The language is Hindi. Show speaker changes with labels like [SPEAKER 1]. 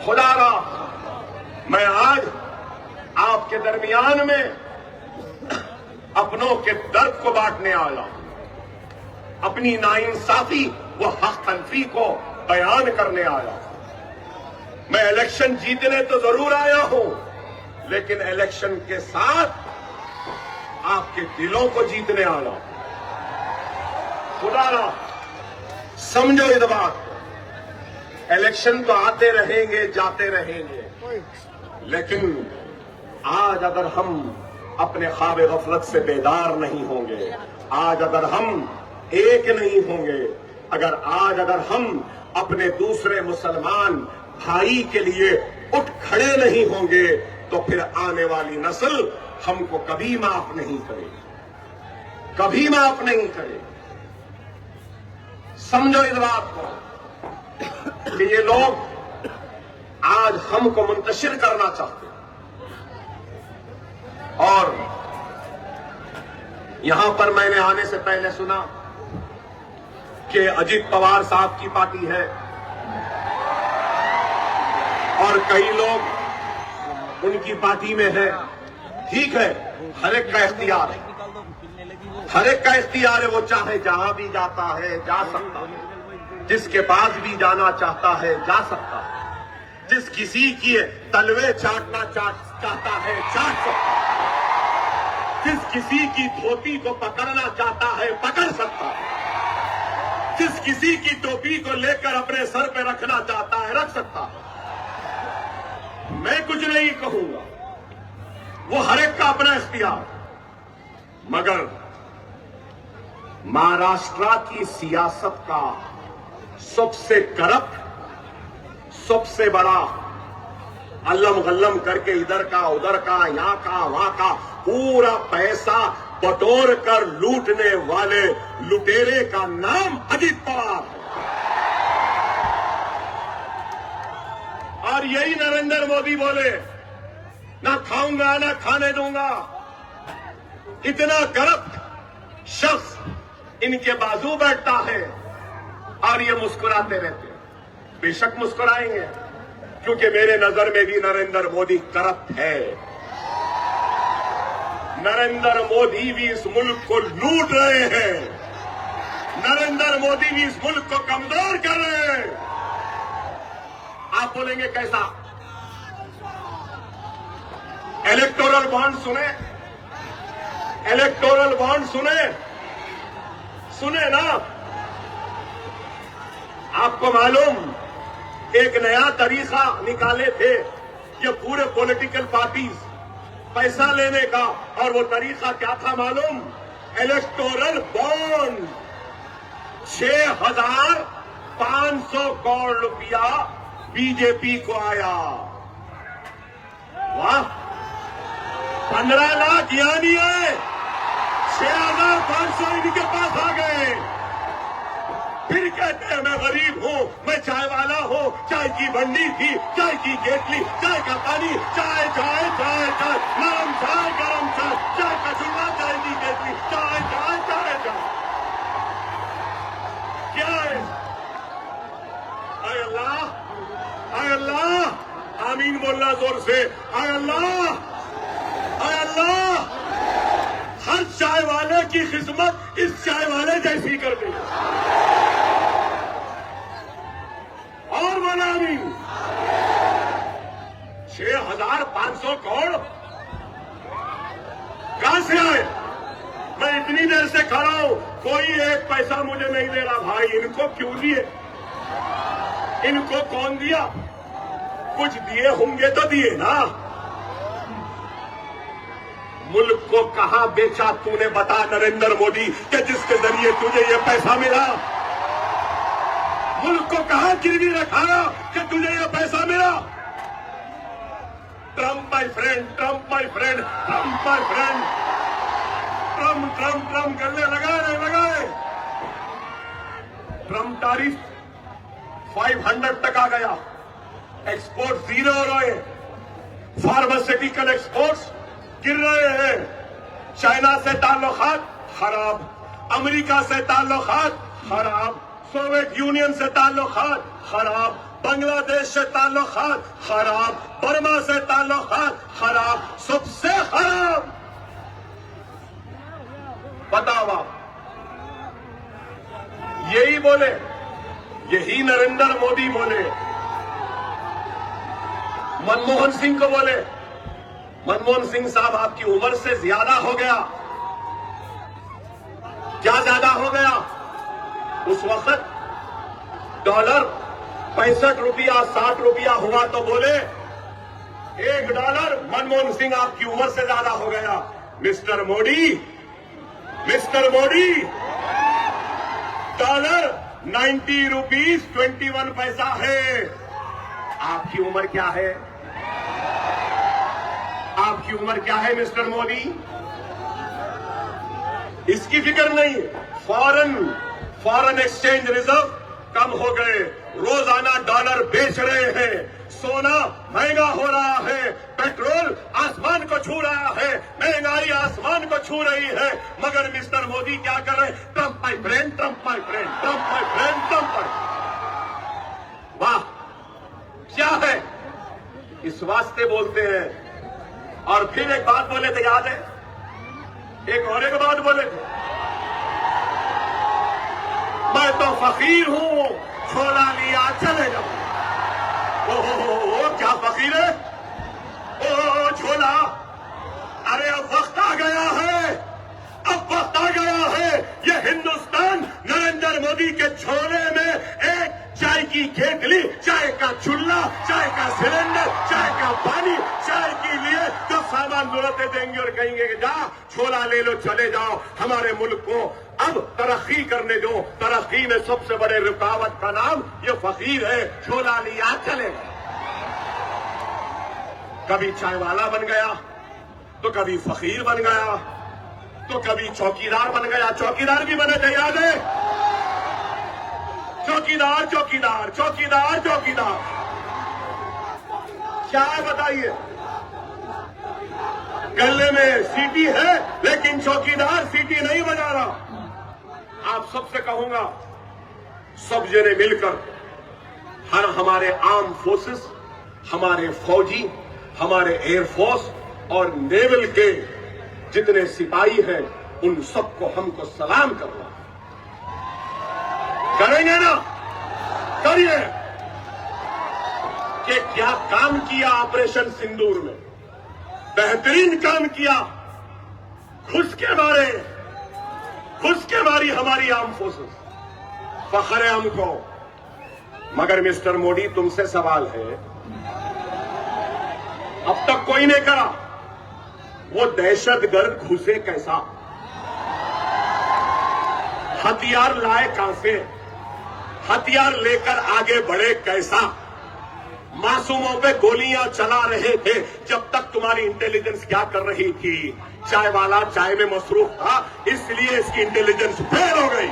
[SPEAKER 1] खुदारा मैं आज आपके दरमियान में अपनों के दर्द को बांटने आया, अपनी नाइंसाफी व हक तलफी को बयान करने आया। मैं इलेक्शन जीतने तो जरूर आया हूं, लेकिन इलेक्शन के साथ आपके दिलों को जीतने आया। खुदारा समझो इस बात को, इलेक्शन तो आते रहेंगे जाते रहेंगे, लेकिन आज अगर हम अपने ख्वाब गफलत से बेदार नहीं होंगे, आज अगर हम एक नहीं होंगे, अगर हम अपने दूसरे मुसलमान भाई के लिए उठ खड़े नहीं होंगे, तो फिर आने वाली नस्ल हमको कभी माफ नहीं करेगी, कभी माफ नहीं करेगी। समझो इस बात को कि ये लोग आज हमको मुंतशिर करना चाहते हैं, और यहां पर मैंने आने से पहले सुना कि अजीत पवार साहब की पार्टी है और कई लोग उनकी पार्टी में है। ठीक है, हर एक का इख्तियार है, हर एक का इख्तियार है, वो चाहे जहां भी जाता है जा सकता है, जिसके पास भी जाना चाहता है जा सकता है, जिस किसी की तलवे चाटना चाहता है चाट सकता है, जिस किसी की धोती को पकड़ना चाहता है पकड़ सकता है, जिस किसी की टोपी को लेकर अपने सर पे रखना चाहता है रख सकता है। मैं कुछ नहीं कहूंगा, वो हर एक का अपना इख्तियार, मगर महाराष्ट्र की सियासत का सबसे करप्ट, सबसे बड़ा अल्लम गल्लम करके इधर का उधर का यहां का वहां का पूरा पैसा बटोर कर लूटने वाले लुटेरे का नाम अजीत पवार है। और यही नरेंद्र मोदी बोले, ना खाऊंगा ना खाने दूंगा। इतना करप्ट शख्स इनके बाजू बैठता है और ये मुस्कुराते रहते हैं। बेशक मुस्कुराएंगे, क्योंकि मेरे नजर में भी नरेंद्र मोदी करप्ट है। नरेंद्र मोदी भी इस मुल्क को लूट रहे हैं, नरेंद्र मोदी भी इस मुल्क को कमजोर कर रहे हैं। आप बोलेंगे कैसा? इलेक्टोरल बॉन्ड सुने, इलेक्टोरल बॉन्ड सुने ना? आपको मालूम एक नया तरीका निकाले थे ये पूरे पॉलिटिकल पार्टीज पैसा लेने का, और वो तरीका क्या था मालूम? Electoral bond. 6,500 करोड़ रुपया बीजेपी को आया। वाह, 15 लाख यानी है 6,500 इनके पास आ गए। फिर कहते हैं मैं गरीब हूं, मैं चाय वाला हूं, चाय की बंडी थी, चाय की केतली, चाय का पानी, चाय चाय चाय चाय, नरम चाय गरम चाय, चाय का चूल्हा, चाय की केतली, चाय चाय चाय चाय। क्या है? आय अल्लाह, आय अल्लाह, आमीन बोलना जोर से, आय अल्लाह, आय अल्लाह। हर चाय वाले की खिदमत इस चाय वाले जैसी कर दी। और बोला आमीन। 6,500 करोड़ कहां से आए? मैं इतनी देर से खड़ा हूं, कोई एक पैसा मुझे नहीं दे रहा। भाई इनको क्यों दिए? इनको कौन दिया? कुछ दिए होंगे तो दिए ना। मुल्क को कहां बेचा तूने बता नरेंद्र मोदी, कि जिसके जरिए तुझे ये पैसा मिला? मुल्क को कहां गिरवी रखा कि तुझे ये पैसा मिला? Trump my friend, Trump my friend, Trump my friend, Trump Trump Trump करने लगाए। ट्रम्प तारीफ 500 तक आ गया, एक्सपोर्ट जीरो हो रहे, फार्मास्यूटिकल एक्सपोर्ट्स गिर रहे हैं, चाइना से ताल्लुकात खराब, अमेरिका से ताल्लुकात खराब, सोवियत यूनियन से ताल्लुकात खराब, बांग्लादेश से ताल्लुकात खराब, बर्मा से ताल्लुकात खराब, सबसे खराब। बताओ आप, यही बोले, यही नरेंद्र मोदी बोले, मनमोहन सिंह को बोले, मनमोहन सिंह साहब आपकी उम्र से ज्यादा हो गया। क्या ज्यादा हो गया? उस वक्त डॉलर 65 रुपया 60 रुपया हुआ तो बोले $1, मनमोहन सिंह आपकी उम्र से ज्यादा हो गया। मिस्टर मोदी, डॉलर 90 रुपीज 21 पैसा है। आपकी उम्र क्या है? आपकी उम्र क्या है मिस्टर मोदी? इसकी फिक्र नहीं। फॉरेन एक्सचेंज रिजर्व कम हो गए, रोजाना डॉलर बेच रहे हैं, सोना महंगा हो रहा है, पेट्रोल आसमान को छू रहा है, महंगाई आसमान को छू रही है, मगर मिस्टर मोदी क्या कर रहे हैं? Trump my friend, Trump my friend, Trump my friend, Trump my. वाह, क्या है? इस वास्ते बोलते हैं। और फिर एक बात बोले थे, याद है? एक बात बोले थे, मैं तो फकीर हूं, छोला लिया चले जाओ। ओ क्या फकीर है? ओ झोला। अरे अब वक्त आ गया है, अब वक्त आ गया है। ये हिंदुस्तान नरेंद्र मोदी के झोले में एक चाय की केतली, चाय का चूल्हा, चाय का सिलेंडर, चाय का पानी, चाय के लिए जो सामान जरूरतें देंगे और कहेंगे कि जा छोला ले लो, चले जाओ। हमारे मुल्क को अब तरक्की करने दो। तरक्की में सबसे बड़े रुकावट का नाम ये फकीर है। छोला लिया चले गए। कभी चाय वाला बन गया, तो कभी फकीर बन गया, तो कभी चौकीदार बन गया। चौकीदार भी बने थे, याद है? चौकीदार चौकीदार चौकीदार चौकीदार। क्या है बताइए? गले में सीटी है लेकिन चौकीदार सीटी नहीं बजा रहा। आप सबसे कहूंगा, सब जने मिलकर हमारे आर्म फोर्सेस, हमारे फौजी, हमारे एयरफोर्स और नेवल के जितने सिपाही हैं, उन सबको हमको सलाम करना। करेंगे ना? करिए। कि क्या काम किया ऑपरेशन सिंदूर में, बेहतरीन काम किया। खुश के मारी हमारी आर्म फोर्सेस, फख्र है हमको। मगर मिस्टर मोदी, तुमसे सवाल है, अब तक कोई नहीं करा। वो दहशतगर्द घुसे कैसा? हथियार लाए कहां से? हथियार लेकर आगे बढ़े कैसा? मासूमों पे गोलियां चला रहे थे। जब तक तुम्हारी इंटेलिजेंस क्या कर रही थी? चाय वाला चाय में मसरूफ था, इसलिए इसकी इंटेलिजेंस फेल हो गई।